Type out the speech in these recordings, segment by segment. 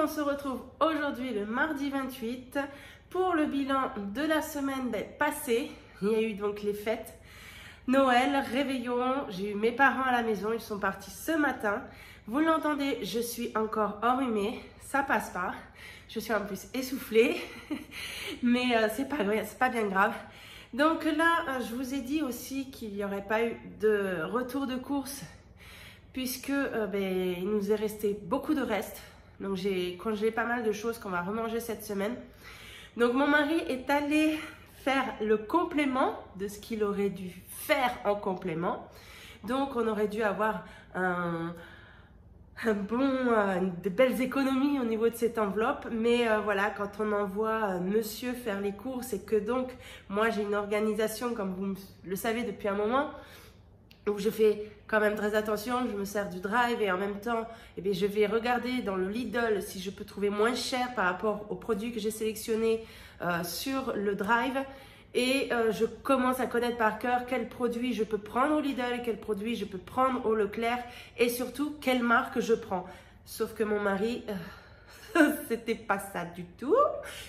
on se retrouve aujourd'hui le mardi 28 pour le bilan de la semaine passée. Il y a eu donc les fêtes, Noël, réveillon, j'ai eu mes parents à la maison, ils sont partis ce matin. Vous l'entendez, je suis encore enrhumée, ça passe pas. Je suis en plus essoufflée, mais c'est pas bien grave. Donc là, je vous ai dit aussi qu'il n'y aurait pas eu de retour de course puisque il nous est resté beaucoup de restes. Donc j'ai congelé pas mal de choses qu'on va remanger cette semaine. Donc mon mari est allé faire le complément de ce qu'il aurait dû faire en complément. Donc on aurait dû avoir de belles économies au niveau de cette enveloppe, mais voilà, quand on envoie monsieur faire les courses et que donc moi j'ai une organisation comme vous le savez depuis un moment où je fais quand même très attention, je me sers du drive et en même temps je vais regarder dans le Lidl si je peux trouver moins cher par rapport aux produits que j'ai sélectionnés sur le drive. Et je commence à connaître par cœur quels produits je peux prendre au Lidl, quels produits je peux prendre au Leclerc et surtout quelle marque je prends. Sauf que mon mari, c'était pas ça du tout.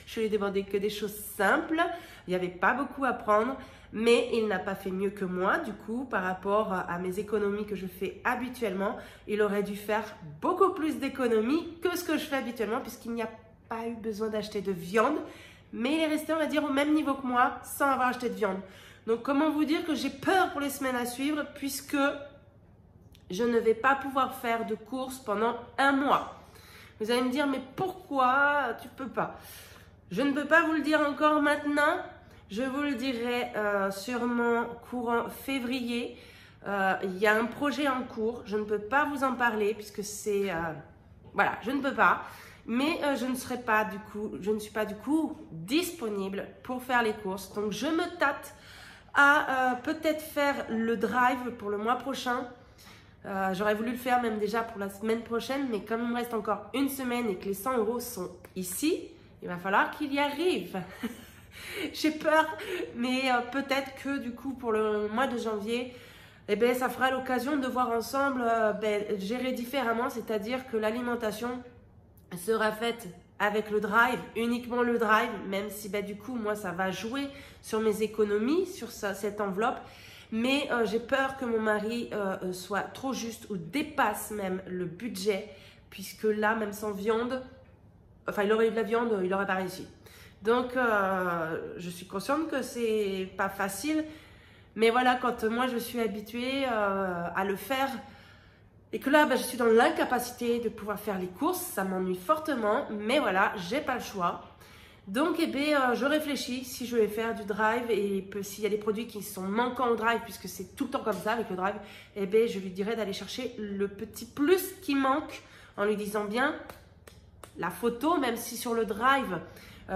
Je lui ai demandé que des choses simples. Il n'y avait pas beaucoup à prendre, mais il n'a pas fait mieux que moi. Du coup, par rapport à mes économies que je fais habituellement, il aurait dû faire beaucoup plus d'économies que ce que je fais habituellement puisqu'il n'y a pas eu besoin d'acheter de viande. Mais il est resté, on va dire, au même niveau que moi, sans avoir acheté de viande. Donc, comment vous dire que j'ai peur pour les semaines à suivre, puisque je ne vais pas pouvoir faire de courses pendant un mois. Vous allez me dire, mais pourquoi tu peux pas? Je ne peux pas vous le dire encore maintenant. Je vous le dirai sûrement courant février. Il y a un projet en cours. Je ne peux pas vous en parler, puisque c'est... voilà, je ne peux pas. Mais je ne suis pas du coup disponible pour faire les courses. Donc je me tâte à peut-être faire le drive pour le mois prochain. J'aurais voulu le faire même déjà pour la semaine prochaine, mais comme il me reste encore une semaine et que les 100 € sont ici, il va falloir qu'il y arrive. J'ai peur, mais peut-être que du coup pour le mois de janvier, ça fera l'occasion de voir ensemble gérer différemment, c'est-à-dire que l'alimentation sera faite avec le drive, uniquement le drive, même si du coup moi ça va jouer sur mes économies, sur cette enveloppe, mais j'ai peur que mon mari soit trop juste ou dépasse même le budget, puisque là même sans viande, enfin il aurait eu de la viande, il n'aurait pas réussi. Donc je suis consciente que c'est pas facile, mais voilà, quand moi je suis habituée à le faire, et que là, je suis dans l'incapacité de pouvoir faire les courses, ça m'ennuie fortement, mais voilà, j'ai pas le choix. Donc, je réfléchis si je vais faire du drive et s'il y a des produits qui sont manquants au drive, puisque c'est tout le temps comme ça avec le drive, je lui dirais d'aller chercher le petit plus qui manque en lui disant bien la photo, même si sur le drive,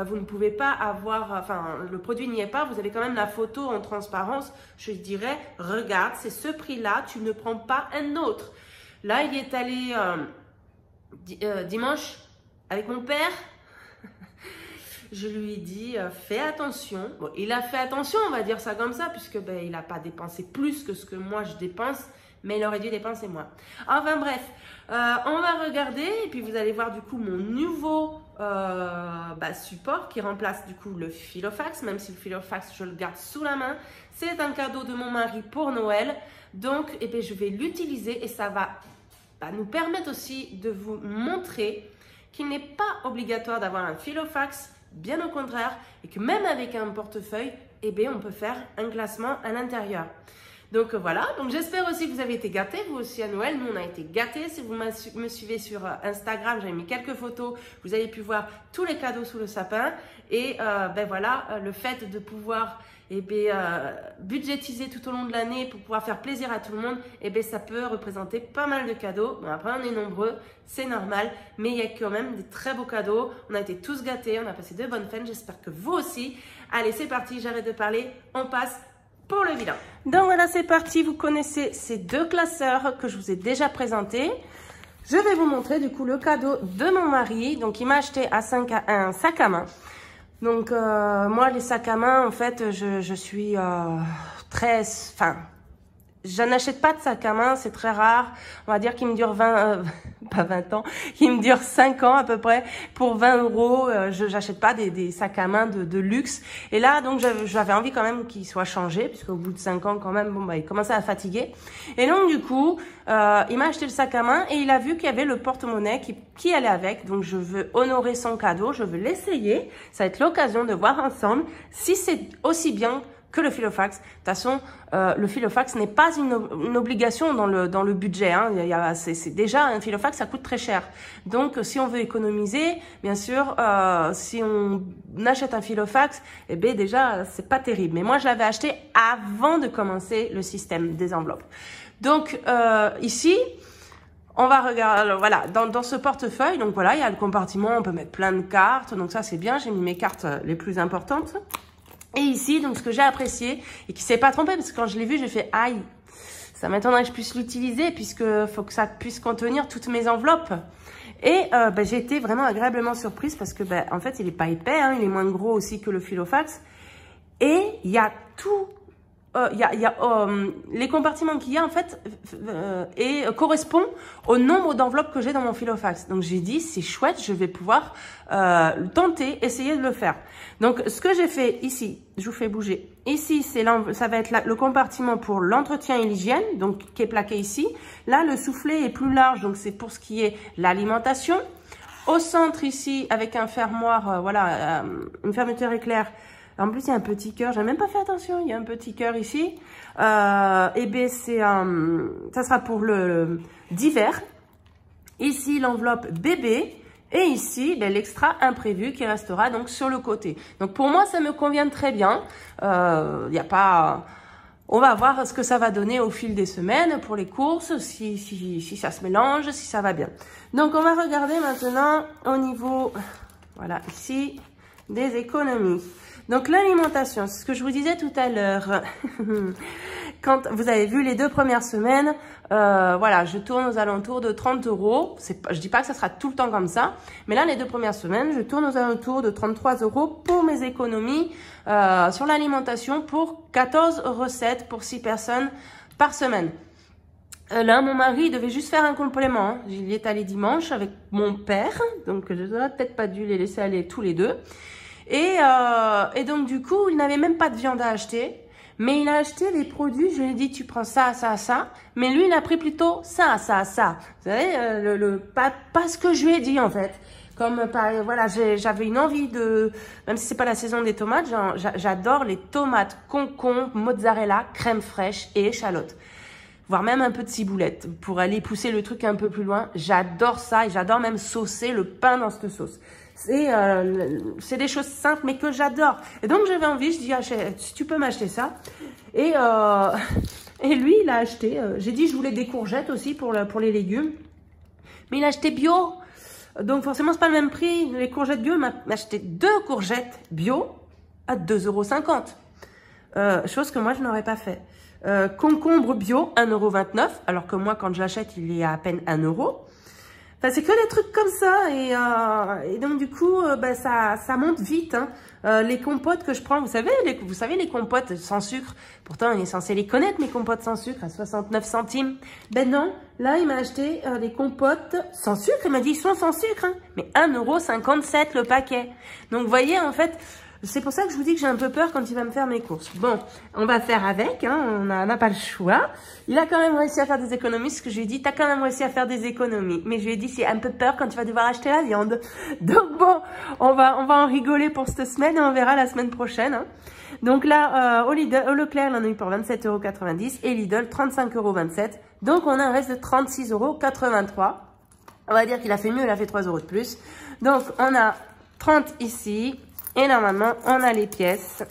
vous ne pouvez pas avoir, le produit n'y est pas, vous avez quand même la photo en transparence. Je lui dirais, regarde, c'est ce prix-là, tu ne prends pas un autre. Là, il est allé dimanche avec mon père. Je lui ai dit, fais attention. Bon, il a fait attention, on va dire ça comme ça, puisque il n'a pas dépensé plus que ce que moi je dépense, mais il aurait dû dépenser moins. Enfin bref, on va regarder et puis vous allez voir du coup mon nouveau support qui remplace du coup le Filofax, même si le Filofax je le garde sous la main. C'est un cadeau de mon mari pour Noël. Donc, je vais l'utiliser et ça va nous permettre aussi de vous montrer qu'il n'est pas obligatoire d'avoir un Filofax, bien au contraire, et que même avec un portefeuille, on peut faire un classement à l'intérieur. Donc voilà, donc j'espère aussi que vous avez été gâtés, vous aussi à Noël. Nous, on a été gâtés. Si vous me suivez sur Instagram, j'avais mis quelques photos. Vous avez pu voir tous les cadeaux sous le sapin. Et voilà, le fait de pouvoir budgétiser tout au long de l'année pour pouvoir faire plaisir à tout le monde, ça peut représenter pas mal de cadeaux. Bon, après, on est nombreux, c'est normal, mais il y a quand même des très beaux cadeaux. On a été tous gâtés, on a passé de bonnes fêtes. J'espère que vous aussi. Allez, c'est parti, j'arrête de parler, on passe pour le bilan. Donc voilà, c'est parti. Vous connaissez ces deux classeurs que je vous ai déjà présentés. Je vais vous montrer du coup le cadeau de mon mari. Donc, il m'a acheté un sac à main. Donc, moi, les sacs à main, en fait, je suis très... je n'achète pas de sac à main, c'est très rare. On va dire qu'il me dure pas 20 ans, qu'il me dure 5 ans à peu près. Pour 20 euros, j'achète pas des sacs à main de luxe. Et là, donc, j'avais envie quand même qu'il soit changé, puisqu'au bout de 5 ans, quand même, bon, bah, il commençait à fatiguer. Et donc, du coup, il m'a acheté le sac à main et il a vu qu'il y avait le porte-monnaie qui allait avec. Donc, je veux honorer son cadeau, je veux l'essayer. Ça va être l'occasion de voir ensemble si c'est aussi bien que le Filofax. De toute façon, le Filofax n'est pas une obligation dans le budget. Hein. C'est déjà un Filofax, ça coûte très cher. Donc, si on veut économiser, bien sûr, si on achète un Filofax, eh bien déjà, c'est pas terrible. Mais moi, je l'avais acheté avant de commencer le système des enveloppes. Donc, ici, on va regarder, alors voilà, dans ce portefeuille, donc voilà, il y a le compartiment, on peut mettre plein de cartes. Donc ça, c'est bien, j'ai mis mes cartes les plus importantes. Et ici, donc, ce que j'ai apprécié et qui s'est pas trompé, parce que quand je l'ai vu, j'ai fait aïe, ça m'étonnerait que je puisse l'utiliser puisque faut que ça puisse contenir toutes mes enveloppes. Et j'ai été vraiment agréablement surprise parce que, en fait, il est pas épais, hein, il est moins gros aussi que le Filofax. Et il y a tout. Les compartiments qu'il y a en fait correspond au nombre d'enveloppes que j'ai dans mon Filofax. Donc j'ai dit c'est chouette, je vais pouvoir tenter, essayer de le faire. Donc ce que j'ai fait ici, je vous fais bouger. Ici ça va être le compartiment pour l'entretien et l'hygiène, donc qui est plaqué ici. Là le soufflet est plus large, donc c'est pour ce qui est l'alimentation. Au centre ici avec un fermoir, voilà, une fermeture éclair. En plus, il y a un petit cœur. J'ai même pas fait attention. Il y a un petit cœur ici. Et bien, ça sera pour le d'hiver. Ici, l'enveloppe bébé. Et ici, l'extra imprévu qui restera donc sur le côté. Donc, pour moi, ça me convient très bien. Il y a pas... On va voir ce que ça va donner au fil des semaines pour les courses, si ça se mélange, si ça va bien. Donc, on va regarder maintenant au niveau, voilà, ici, des économies. Donc, l'alimentation, c'est ce que je vous disais tout à l'heure. Quand vous avez vu les 2 premières semaines, voilà, je tourne aux alentours de 30 euros. Je dis pas que ça sera tout le temps comme ça, mais là, les 2 premières semaines, je tourne aux alentours de 33 euros pour mes économies sur l'alimentation pour 14 recettes pour 6 personnes par semaine. Là, mon mari devait juste faire un complément. Hein. Il est allé dimanche avec mon père, donc je n'aurais peut-être pas dû les laisser aller tous les deux. Et donc, du coup, il n'avait même pas de viande à acheter. Mais il a acheté les produits, je lui ai dit, tu prends ça, ça, ça. Mais lui, il a pris plutôt ça, ça, ça. Vous savez, pas ce que je lui ai dit, en fait. Comme, voilà, j'avais une envie de... Même si c'est pas la saison des tomates, j'adore les tomates, concombres, mozzarella, crème fraîche et échalotes. Voire même un peu de ciboulette pour aller pousser le truc un peu plus loin. J'adore ça et j'adore même saucer le pain dans cette sauce. C'est des choses simples mais que j'adore. Et donc j'avais envie, je dis si tu peux m'acheter ça. Et lui il a acheté, j'ai dit je voulais des courgettes aussi pour les légumes. Mais il a acheté bio. Donc forcément c'est pas le même prix. Les courgettes bio, il m'a acheté 2 courgettes bio à 2,50 €. Chose que moi je n'aurais pas fait. Concombre bio 1,29 €. Alors que moi quand je l'achète il est à peine 1 €. Enfin, c'est que des trucs comme ça et donc du coup ça monte vite. Hein. Les compotes que je prends, vous savez les compotes sans sucre. Pourtant on est censé les connaître mes compotes sans sucre à 69 centimes. Ben non, là il m'a acheté les compotes sans sucre. Il m'a dit ils sont sans sucre, hein, mais 1,57 € le paquet. Donc vous voyez en fait. C'est pour ça que je vous dis que j'ai un peu peur quand il va me faire mes courses. Bon, on va faire avec, hein, on n'a pas le choix. Il a quand même réussi à faire des économies, ce que je lui ai dit, t'as quand même réussi à faire des économies. Mais je lui ai dit, c'est un peu peur quand tu vas devoir acheter la viande. Donc bon, on va en rigoler pour cette semaine et on verra la semaine prochaine. Hein. Donc là, au Leclerc, il en a eu pour 27,90 € et Lidl, 35,27 €. Donc on a un reste de 36,83 €. On va dire qu'il a fait mieux, il a fait 3 € de plus. Donc on a 30 ici. Et normalement, on a les pièces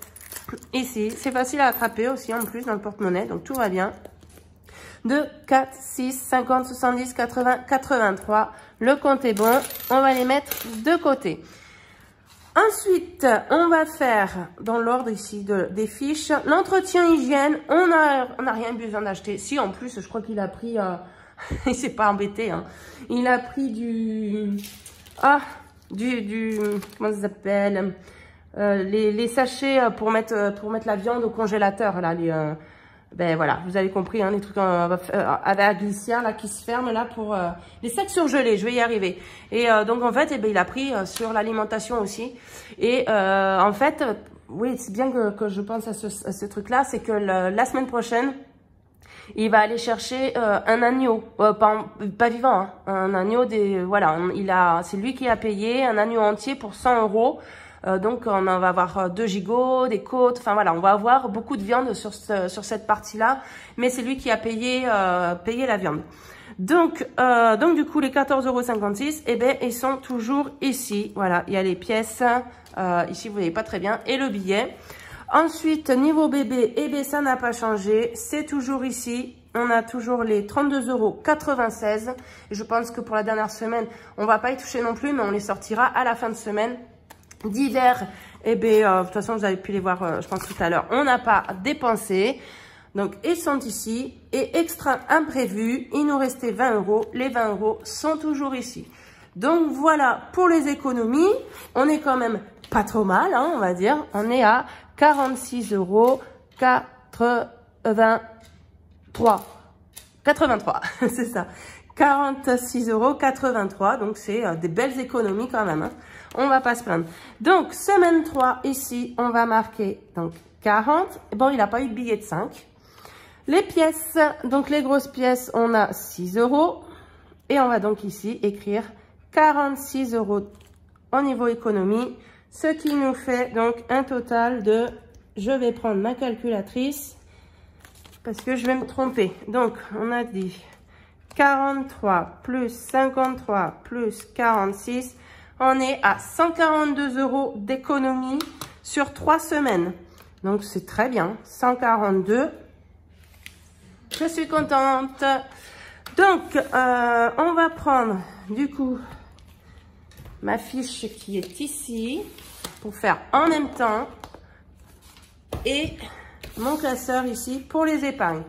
ici. C'est facile à attraper aussi en plus dans le porte-monnaie. Donc, tout va bien. 2, 4, 6, 50, 70, 80, 83. Le compte est bon. On va les mettre de côté. Ensuite, on va faire dans l'ordre ici des fiches. L'entretien hygiène. On n'a rien besoin d'acheter. Si, en plus, je crois qu'il a pris... il s'est pas embêté. Hein. Il a pris du... comment ça s'appelle, les sachets pour mettre la viande au congélateur là, Ben voilà, vous avez compris, hein, les trucs à la glissière là qui se ferment là pour les sacs surgelés, je vais y arriver. Et donc en fait, eh ben, il a pris sur l'alimentation aussi. Et en fait, oui, c'est bien que je pense à ce truc-là, c'est que la semaine prochaine, il va aller chercher un agneau, pas vivant, hein, un agneau voilà, c'est lui qui a payé un agneau entier pour 100 €. Donc on va avoir 2 gigots, des côtes, enfin voilà, on va avoir beaucoup de viande sur cette partie-là, mais c'est lui qui a payé la viande. Donc du coup les 14,56 €, eh ben ils sont toujours ici. Voilà, il y a les pièces, ici vous voyez pas très bien, et le billet. Ensuite niveau bébé, eh ben ça n'a pas changé, c'est toujours ici. On a toujours les 32,96 €. Je pense que pour la dernière semaine, on va pas y toucher non plus, mais on les sortira à la fin de semaine. D'hiver, eh bien, de toute façon, vous avez pu les voir, je pense, tout à l'heure. On n'a pas dépensé. Donc, ils sont ici. Et extra imprévu, il nous restait 20 €. Les 20 € sont toujours ici. Donc, voilà pour les économies. On est quand même pas trop mal, hein, on va dire. On est à 46,83 €. C'est ça. 46,83 €. Donc, c'est des belles économies quand même, hein. On va pas se plaindre. Donc, semaine 3, ici, on va marquer donc 40. Bon, il n'a pas eu de billet de 5. Les pièces, donc les grosses pièces, on a 6 €. Et on va donc ici écrire 46 € au niveau économie. Ce qui nous fait donc un total de... Je vais prendre ma calculatrice parce que je vais me tromper. Donc, on a dit 43 plus 53 plus 46... On est à 142 € d'économie sur 3 semaines. Donc, c'est très bien. 142. Je suis contente. Donc, on va prendre, du coup, ma fiche qui est ici pour faire en même temps. Et mon classeur ici pour les épargnes.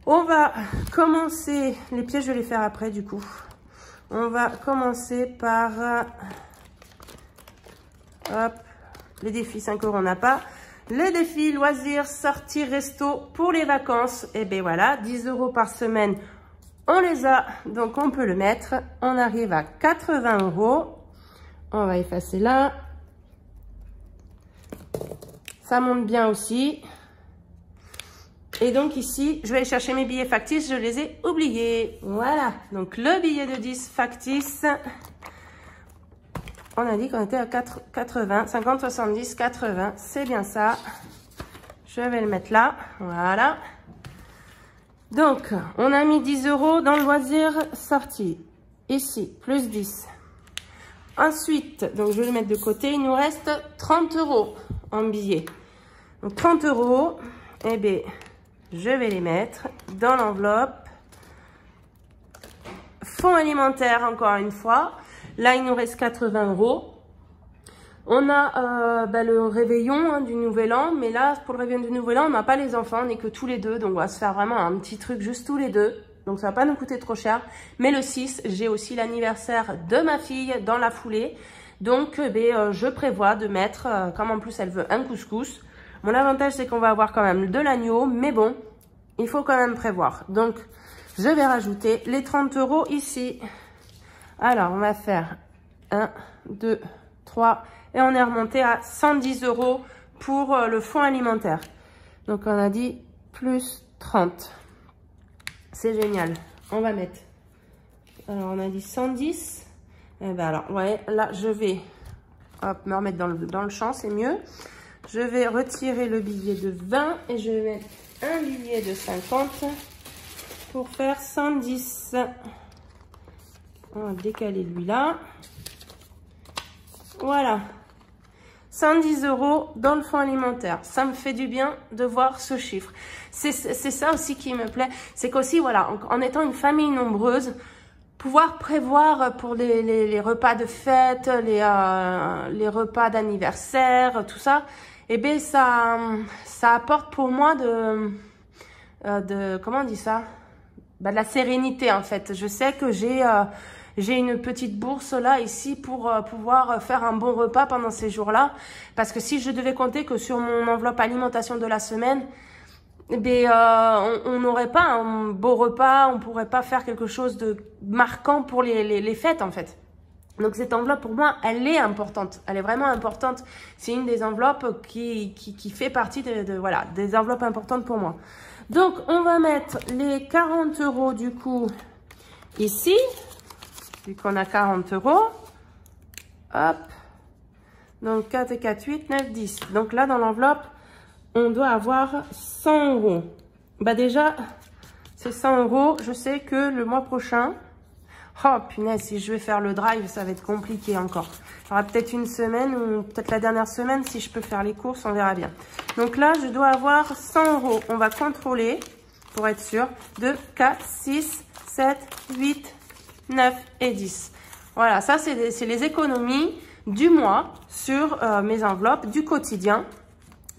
On va commencer. Les pièces, je vais les faire après, du coup. On va commencer par hop, les défis 5 € on n'a pas. Les défis loisirs, sorties, resto pour les vacances. Et bien voilà, 10 € par semaine, on les a. Donc on peut le mettre. On arrive à 80 €. On va effacer là. Ça monte bien aussi. Et donc ici, je vais aller chercher mes billets factices, je les ai oubliés. Voilà, donc le billet de 10 factice. On a dit qu'on était à 80, 50, 70, 80. C'est bien ça. Je vais le mettre là. Voilà. Donc, on a mis 10 € dans le loisir sorti. Ici, plus 10. Ensuite, donc je vais le mettre de côté. Il nous reste 30 € en billets. Donc 30 €, eh bien... Je vais les mettre dans l'enveloppe. Fonds alimentaire, encore une fois. Là, il nous reste 80 €. On a le réveillon hein, du Nouvel An. Mais là, pour le réveillon du Nouvel An, on n'a pas les enfants. On n'est que tous les deux. Donc, on va se faire vraiment un petit truc juste tous les deux. Donc, ça va pas nous coûter trop cher. Mais le 6, j'ai aussi l'anniversaire de ma fille dans la foulée. Donc, je prévois de mettre, comme en plus elle veut un couscous. Mon avantage, c'est qu'on va avoir quand même de l'agneau, mais bon, il faut quand même prévoir. Donc, je vais rajouter les 30 € ici. Alors, on va faire 1, 2, 3, et on est remonté à 110 € pour le fonds alimentaire. Donc, on a dit plus 30. C'est génial. On va mettre. Alors, on a dit 110. Et ben alors, ouais, là, je vais hop, me remettre dans le champ, c'est mieux. Je vais retirer le billet de 20 et je vais mettre un billet de 50 pour faire 110. On va décaler lui là. Voilà. 110 € dans le fonds alimentaire. Ça me fait du bien de voir ce chiffre. C'est ça aussi qui me plaît. C'est qu'aussi, voilà, en étant une famille nombreuse, pouvoir prévoir pour les repas de fête, les repas d'anniversaire, tout ça, eh bien, ça apporte pour moi comment on dit ça? De la sérénité, en fait. Je sais que j'ai une petite bourse là, ici, pour pouvoir faire un bon repas pendant ces jours-là. Parce que si je devais compter que sur mon enveloppe alimentation de la semaine, on n'aurait pas un beau repas, on pourrait pas faire quelque chose de marquant pour les fêtes en fait. Donc cette enveloppe pour moi, elle est importante, elle est vraiment importante. C'est une des enveloppes qui fait partie voilà, des enveloppes importantes pour moi. Donc on va mettre les 40 € du coup ici, vu qu'on a 40 €. Hop, donc 4 et 4, 8, 9, 10. Donc là dans l'enveloppe, on doit avoir 100 €. Bah déjà, c'est 100 €. Je sais que le mois prochain, oh punaise, si je vais faire le drive, ça va être compliqué encore. Il y aura peut-être une semaine ou peut-être la dernière semaine, si je peux faire les courses, on verra bien. Donc là, je dois avoir 100 €. On va contrôler, pour être sûr, 2, 4, 6, 7, 8, 9 et 10. Voilà, ça c'est les économies du mois sur mes enveloppes du quotidien,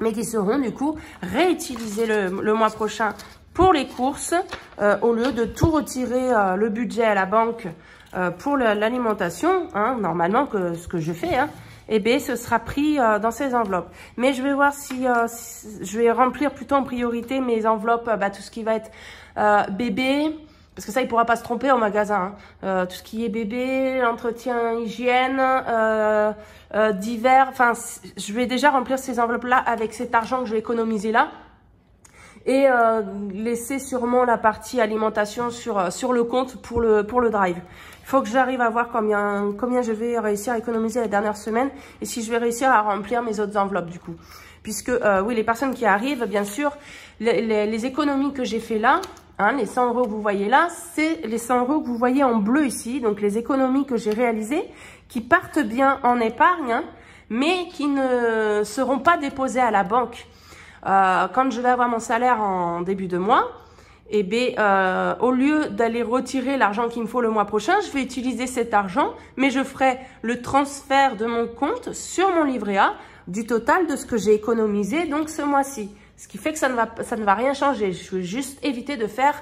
mais qui seront du coup réutilisées le mois prochain pour les courses, au lieu de tout retirer le budget à la banque pour l'alimentation, hein, normalement ce que je fais, hein, eh bien, ce sera pris dans ces enveloppes. Mais je vais voir si je vais remplir plutôt en priorité mes enveloppes, tout ce qui va être bébé, parce que ça, il pourra pas se tromper au magasin. Hein. Tout ce qui est bébé, entretien, hygiène, divers. Enfin, je vais déjà remplir ces enveloppes-là avec cet argent que je vais économiser là. Et laisser sûrement la partie alimentation sur le compte pour le drive. Il faut que j'arrive à voir combien je vais réussir à économiser la dernière semaine et si je vais réussir à remplir mes autres enveloppes du coup. Puisque, oui, les personnes qui arrivent, bien sûr, les économies que j'ai fait là, hein, les 100 € que vous voyez là, c'est les 100 € que vous voyez en bleu ici. Donc, les économies que j'ai réalisées qui partent bien en épargne, hein, mais qui ne seront pas déposées à la banque. Quand je vais avoir mon salaire en début de mois, eh bien, au lieu d'aller retirer l'argent qu'il me faut le mois prochain, je vais utiliser cet argent, mais je ferai le transfert de mon compte sur mon livret A du total de ce que j'ai économisé donc ce mois-ci. Ce qui fait que ça ne va rien changer. Je veux juste éviter de faire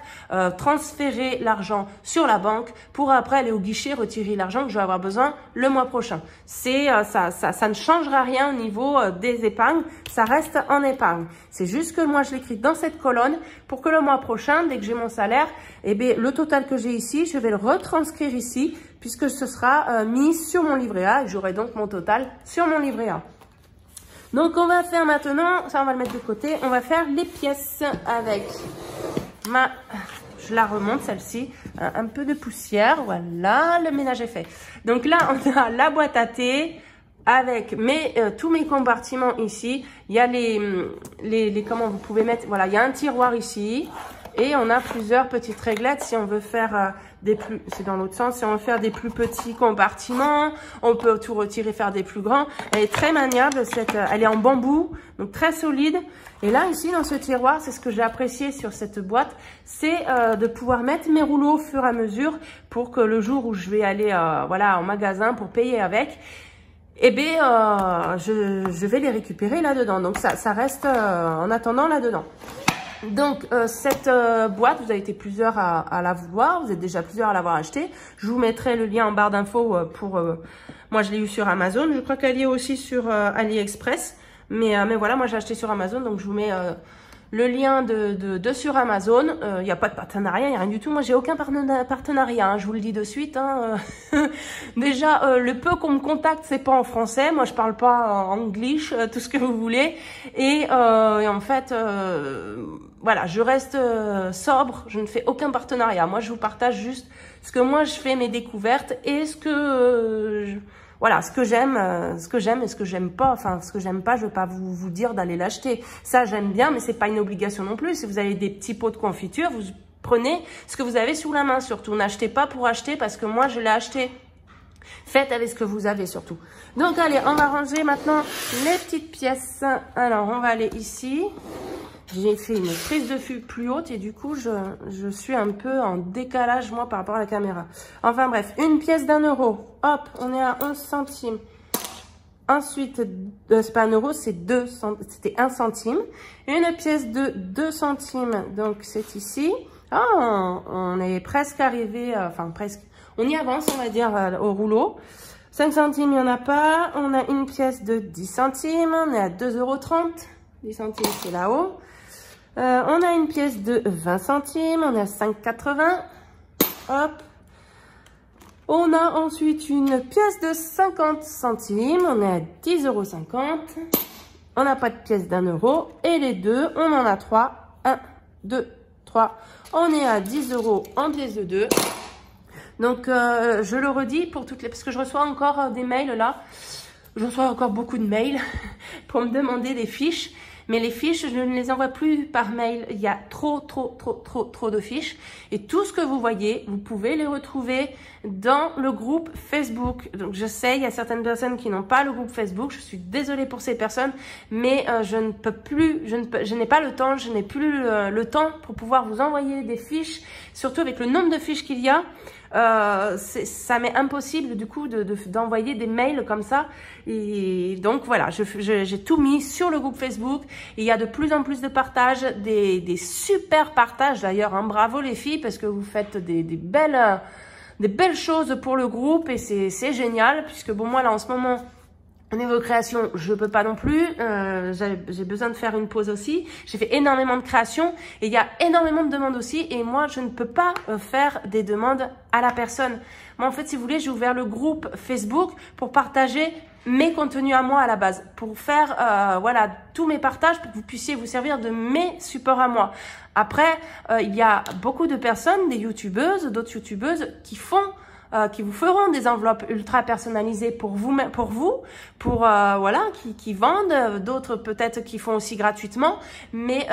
transférer l'argent sur la banque pour après aller au guichet retirer l'argent que je vais avoir besoin le mois prochain. Ça ne changera rien au niveau des épargnes. Ça reste en épargne. C'est juste que moi, je l'écris dans cette colonne pour que le mois prochain, dès que j'ai mon salaire, eh bien, le total que j'ai ici, je vais le retranscrire ici puisque ce sera mis sur mon livret A et j'aurai donc mon total sur mon livret A. Donc, on va faire maintenant, ça on va le mettre de côté, on va faire les pièces avec je la remonte celle-ci, un peu de poussière, voilà, le ménage est fait. Donc là, on a la boîte à thé avec tous mes compartiments ici. Il y a comment vous pouvez mettre, voilà, il y a un tiroir ici et on a plusieurs petites réglettes si on veut faire c'est dans l'autre sens, si on veut faire des plus petits compartiments, on peut tout retirer, faire des plus grands. Elle est très maniable, elle est en bambou, donc très solide. Et là, ici, dans ce tiroir, c'est ce que j'ai apprécié sur cette boîte, c'est de pouvoir mettre mes rouleaux au fur et à mesure pour que le jour où je vais aller voilà, en magasin pour payer avec, eh bien, je vais les récupérer là-dedans. Donc, ça reste en attendant là-dedans. Donc, cette boîte, vous avez été plusieurs à la vouloir, vous êtes déjà plusieurs à l'avoir acheté. Je vous mettrai le lien en barre d'infos pour... moi, je l'ai eu sur Amazon. Je crois qu'elle est aussi sur AliExpress. Mais voilà, moi, j'ai acheté sur Amazon. Donc, je vous mets le lien de sur Amazon. Il n'y a pas de partenariat, il n'y a rien du tout. Moi, j'ai aucun partenariat, hein, je vous le dis de suite. Hein. Déjà, le peu qu'on me contacte, c'est pas en français. Moi, je parle pas en anglais, tout ce que vous voulez. Et en fait, voilà, je reste sobre. Je ne fais aucun partenariat. Moi, je vous partage juste ce que moi, je fais, mes découvertes et ce que... voilà, ce que j'aime et ce que j'aime pas. Enfin, ce que j'aime pas, je veux pas vous dire d'aller l'acheter. Ça, j'aime bien, mais c'est pas une obligation non plus. Si vous avez des petits pots de confiture, vous prenez ce que vous avez sous la main surtout. N'achetez pas pour acheter parce que moi, je l'ai acheté. Faites avec ce que vous avez surtout. Donc, allez, on va ranger maintenant les petites pièces. Alors, on va aller ici. J'ai fait une prise de vue plus haute et du coup, je suis un peu en décalage, moi, par rapport à la caméra. Enfin bref, une pièce d'1 €. Hop, on est à 11 centimes. Ensuite, c'est pas 1 €, c'était 1 centime. Une pièce de 2 centimes, donc c'est ici. Oh, on est presque arrivé, enfin presque, on y avance, on va dire, au rouleau. 5 centimes, il n'y en a pas. On a une pièce de 10 centimes, on est à 2,30 €. 10 centimes, c'est là-haut. On a une pièce de 20 centimes, on est à 5,80. Hop. On a ensuite une pièce de 50 centimes, on est à 10,50 €. On n'a pas de pièce d'1 € et les deux, on en a 3. 1, 2, 3. On est à 10 € en pièce de 2. Donc, je le redis pour toutes les... Parce que je reçois encore des mails là. Je reçois encore beaucoup de mails pour me demander des fiches. Mais les fiches, je ne les envoie plus par mail. Il y a trop de fiches. Et tout ce que vous voyez, vous pouvez les retrouver dans le groupe Facebook. Donc, je sais, il y a certaines personnes qui n'ont pas le groupe Facebook. Je suis désolée pour ces personnes, mais je ne peux plus, je n'ai pas le temps, je n'ai plus le temps pour pouvoir vous envoyer des fiches, surtout avec le nombre de fiches qu'il y a. Ça m'est impossible du coup d'envoyer des mails comme ça, et donc voilà, j'ai tout mis sur le groupe Facebook. Il y a de plus en plus de partages, des super partages d'ailleurs, hein. Bravo les filles, parce que vous faites des belles choses pour le groupe, et c'est génial, puisque bon, moi là en ce moment, au niveau création, je peux pas non plus. J'ai besoin de faire une pause aussi. J'ai fait énormément de créations et il y a énormément de demandes aussi. Et moi, je ne peux pas faire des demandes à la personne. Moi, en fait, si vous voulez, j'ai ouvert le groupe Facebook pour partager mes contenus à moi à la base, pour faire voilà, tous mes partages, pour que vous puissiez vous servir de mes supports à moi. Après, il y a beaucoup de personnes, des youtubeuses, d'autres youtubeuses qui vous feront des enveloppes ultra personnalisées pour vous, voilà, qui vendent, d'autres peut-être qui font aussi gratuitement, mais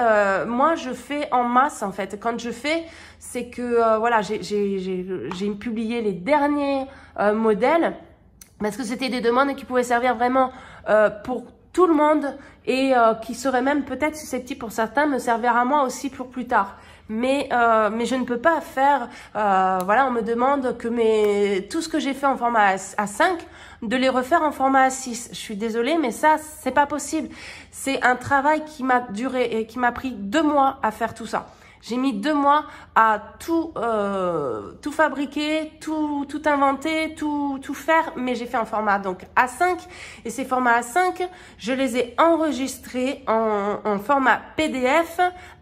moi je fais en masse en fait. Quand je fais, c'est que voilà, j'ai publié les derniers modèles, parce que c'était des demandes qui pouvaient servir vraiment pour tout le monde, et qui seraient même peut-être susceptibles pour certains me servir à moi aussi pour plus tard. Mais je ne peux pas faire, voilà, on me demande que tout ce que j'ai fait en format A5, de les refaire en format A6. Je suis désolée, mais ça, c'est pas possible. C'est un travail qui m'a duré et qui m'a pris 2 mois à faire tout ça. J'ai mis 2 mois à tout fabriquer, tout inventer, tout faire, mais j'ai fait en format donc A5. Et ces formats A5, je les ai enregistrés en format PDF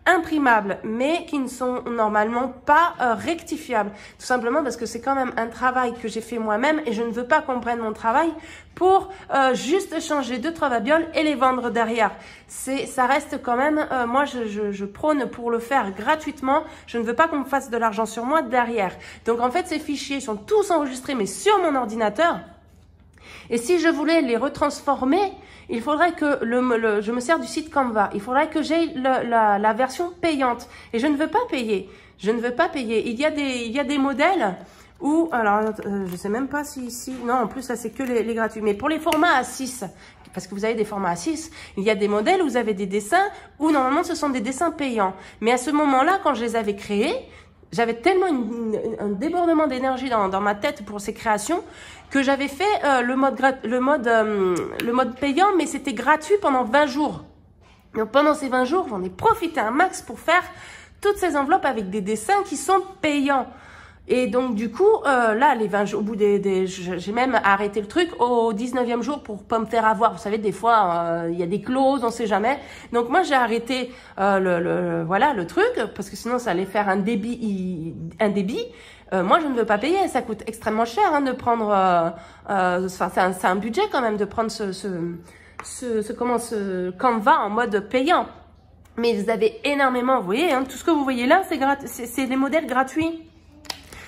imprimables, mais qui ne sont normalement pas rectifiables. Tout simplement parce que c'est quand même un travail que j'ai fait moi-même, et je ne veux pas qu'on prenne mon travail pour juste changer 2-3 babioles et les vendre derrière. Ça reste quand même, moi je prône pour le faire gratuitement. Je ne veux pas qu'on me fasse de l'argent sur moi derrière. Donc en fait, ces fichiers sont tous enregistrés, mais sur mon ordinateur. Et si je voulais les retransformer, il faudrait que je me sers du site Canva. Il faudrait que j'aie la version payante. Et je ne veux pas payer. Je ne veux pas payer. Il y a des modèles où, alors, je sais même pas si ici, non, en plus, ça c'est que les gratuits. Mais pour les formats A6, parce que vous avez des formats A6, il y a des modèles où vous avez des dessins où normalement ce sont des dessins payants. Mais à ce moment-là, quand je les avais créés, j'avais tellement un débordement d'énergie dans ma tête pour ces créations que j'avais fait le mode payant, mais c'était gratuit pendant 20 jours. Donc pendant ces 20 jours, j'en ai profité un max pour faire toutes ces enveloppes avec des dessins qui sont payants. Et donc du coup, là, les 20 jours, au bout j'ai même arrêté le truc au 19e jour pour pas me faire avoir. Vous savez, des fois, il y a des clauses, on sait jamais. Donc moi, j'ai arrêté voilà, le truc, parce que sinon, ça allait faire un débit. Moi, je ne veux pas payer. Ça coûte extrêmement cher hein, de prendre. C'est un budget quand même de prendre ce Canva en mode payant. Mais vous avez énormément, vous voyez, hein, tout ce que vous voyez là, c'est des modèles gratuits.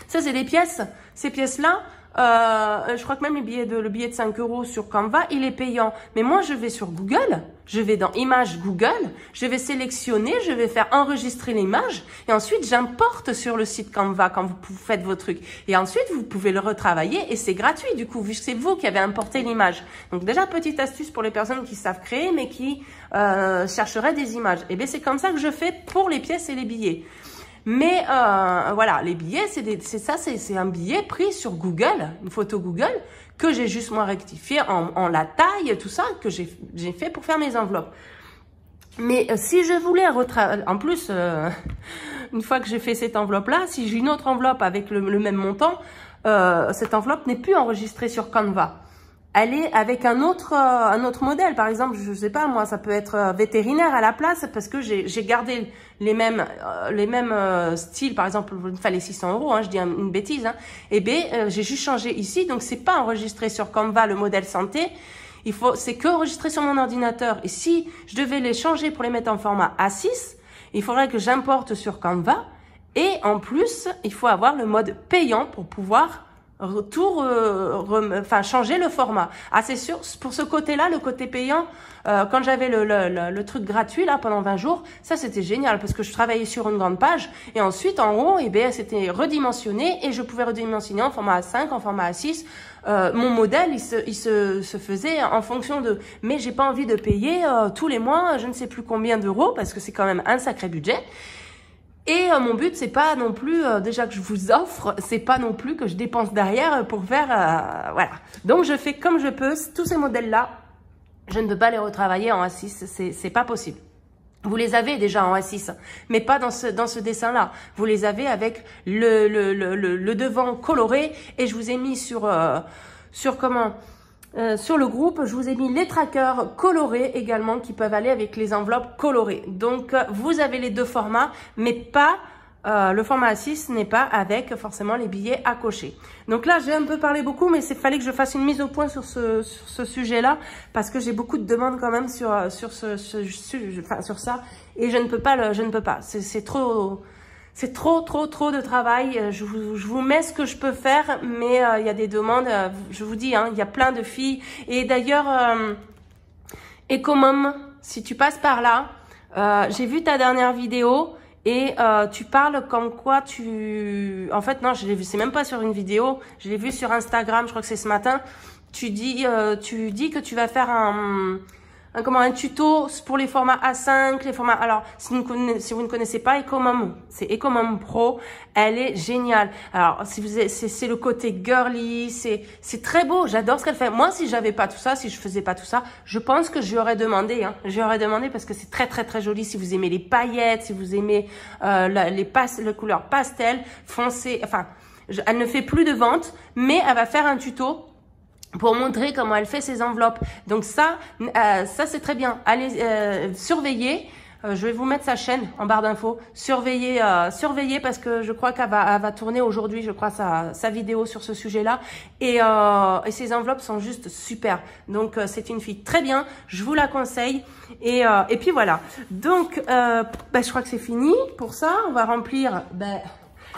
Ça, c'est des pièces. Ces pièces-là, je crois que même le billet de 5 € sur Canva, il est payant. Mais moi, je vais sur Google, je vais dans Images Google, je vais sélectionner, je vais faire enregistrer l'image, et ensuite, j'importe sur le site Canva quand vous faites vos trucs. Et ensuite, vous pouvez le retravailler, et c'est gratuit, du coup, vu que c'est vous qui avez importé l'image. Donc déjà, petite astuce pour les personnes qui savent créer, mais qui chercheraient des images. Et bien, c'est comme ça que je fais pour les pièces et les billets. Mais voilà, les billets, c'est un billet pris sur Google, une photo Google, que j'ai juste moi rectifié en la taille, tout ça, que j'ai fait pour faire mes enveloppes. Mais si je voulais en plus, une fois que j'ai fait cette enveloppe-là, si j'ai une autre enveloppe avec le même montant, cette enveloppe n'est plus enregistrée sur Canva. elle est avec un autre modèle. Par exemple, je sais pas, moi, ça peut être vétérinaire à la place parce que j'ai gardé les mêmes styles. Par exemple, il me fallait 600 €, hein, je dis une bêtise, hein. Et ben, j'ai juste changé ici. Donc, c'est pas enregistré sur Canva, le modèle santé. C'est que enregistré sur mon ordinateur. Et si je devais les changer pour les mettre en format A6, il faudrait que j'importe sur Canva. Et en plus, il faut avoir le mode payant pour pouvoir changer le format. Ah, c'est sûr, pour ce côté-là, le côté payant, quand j'avais le truc gratuit là pendant 20 jours, ça c'était génial parce que je travaillais sur une grande page et ensuite en haut, eh bien, c'était redimensionné et je pouvais redimensionner en format A5, en format A6. Mon modèle, il se faisait en fonction de... Mais j'ai pas envie de payer tous les mois, je ne sais plus combien d'euros parce que c'est quand même un sacré budget. Et mon but, c'est pas non plus, déjà que je vous offre, c'est pas non plus que je dépense derrière pour faire, voilà. Donc, je fais comme je peux. Tous ces modèles-là, je ne peux pas les retravailler en A6, c'est pas possible. Vous les avez déjà en A6, mais pas dans ce dessin-là. Vous les avez avec le devant coloré et je vous ai mis sur le groupe, je vous ai mis les trackers colorés également qui peuvent aller avec les enveloppes colorées. Donc, vous avez les deux formats, mais pas le format A6 n'est pas avec forcément les billets à cocher. Donc là, j'ai un peu parlé beaucoup, mais il fallait que je fasse une mise au point sur ce sujet-là parce que j'ai beaucoup de demandes quand même sur ça et je ne peux pas. C'est trop. C'est trop de travail. Je vous mets ce que je peux faire, mais il y a des demandes. Je vous dis, hein, il y a plein de filles. Et d'ailleurs, Ecomom, si tu passes par là, j'ai vu ta dernière vidéo et tu parles comme quoi tu... En fait, non, je l'ai vu, c'est même pas sur une vidéo. Je l'ai vu sur Instagram, je crois que c'est ce matin. Tu dis que tu vas faire un tuto pour les formats A5, les formats... Alors, si vous ne connaissez pas Ecomom, c'est Ecomom Pro. Elle est géniale. Alors, c'est le côté girly, c'est très beau. J'adore ce qu'elle fait. Moi, si j'avais pas tout ça, si je faisais pas tout ça, je pense que je lui aurais demandé. Hein. Je lui aurais demandé parce que c'est très joli. Si vous aimez les paillettes, si vous aimez les couleurs pastel, foncé. Enfin, elle ne fait plus de vente, mais elle va faire un tuto pour montrer comment elle fait ses enveloppes. Donc ça c'est très bien. Allez surveiller. Je vais vous mettre sa chaîne en barre d'infos. Surveillez parce que je crois qu'elle va tourner aujourd'hui, je crois, sa vidéo sur ce sujet-là. Et ses enveloppes sont juste super. Donc c'est une fille très bien. Je vous la conseille. Et puis voilà. Donc je crois que c'est fini pour ça. On va remplir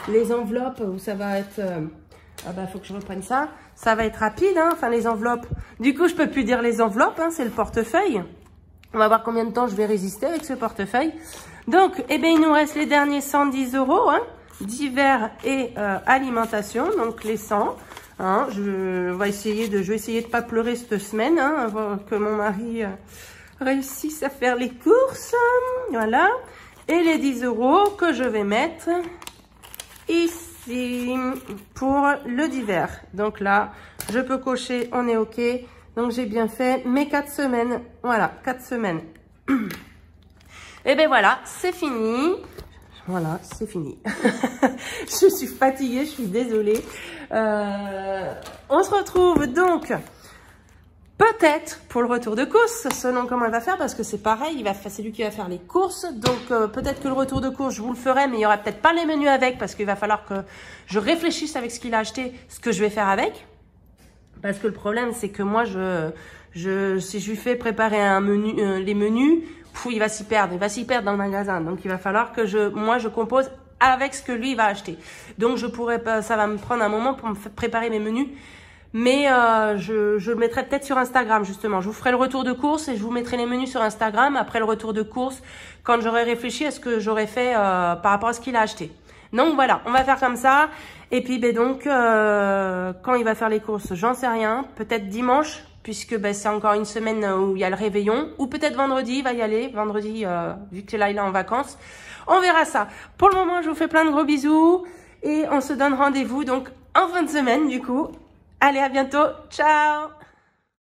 les enveloppes où ça va être... faut que je reprenne ça. Ça va être rapide, hein. Enfin, les enveloppes. Du coup, je peux plus dire les enveloppes, hein. C'est le portefeuille. On va voir combien de temps je vais résister avec ce portefeuille. Donc, eh bien, il nous reste les derniers 110 €, hein. Divers et alimentation. Donc, les 100. Hein. Je vais essayer de pas pleurer cette semaine, hein, avant que mon mari réussisse à faire les courses. Voilà. Et les 10 € que je vais mettre ici pour le divers. Donc là, je peux cocher, on est OK. Donc j'ai bien fait mes 4 semaines. Voilà, 4 semaines. Et ben voilà, c'est fini. Voilà, c'est fini. Je suis fatiguée, je suis désolée. On se retrouve donc peut-être pour le retour de course, selon comment elle va faire, parce que c'est pareil, c'est lui qui va faire les courses. Donc peut-être que le retour de course, je vous le ferai, mais il n'y aura peut-être pas les menus avec, parce qu'il va falloir que je réfléchisse avec ce qu'il a acheté, ce que je vais faire avec. Parce que le problème, c'est que moi, si je lui fais préparer un menu, les menus, il va s'y perdre dans le magasin. Donc il va falloir que moi, je compose avec ce que lui va acheter. Donc ça va me prendre un moment pour me préparer mes menus. Mais je le mettrai peut-être sur Instagram, justement. Je vous ferai le retour de course et je vous mettrai les menus sur Instagram après le retour de course, quand j'aurai réfléchi à ce que j'aurais fait par rapport à ce qu'il a acheté. Donc voilà, on va faire comme ça. Et puis donc, quand il va faire les courses, j'en sais rien. Peut-être dimanche, puisque c'est encore une semaine où il y a le réveillon. Ou peut-être vendredi, il va y aller. Vendredi, vu que là, il est en vacances. On verra ça. Pour le moment, je vous fais plein de gros bisous. Et on se donne rendez-vous donc en fin de semaine, du coup. Allez, à bientôt. Ciao!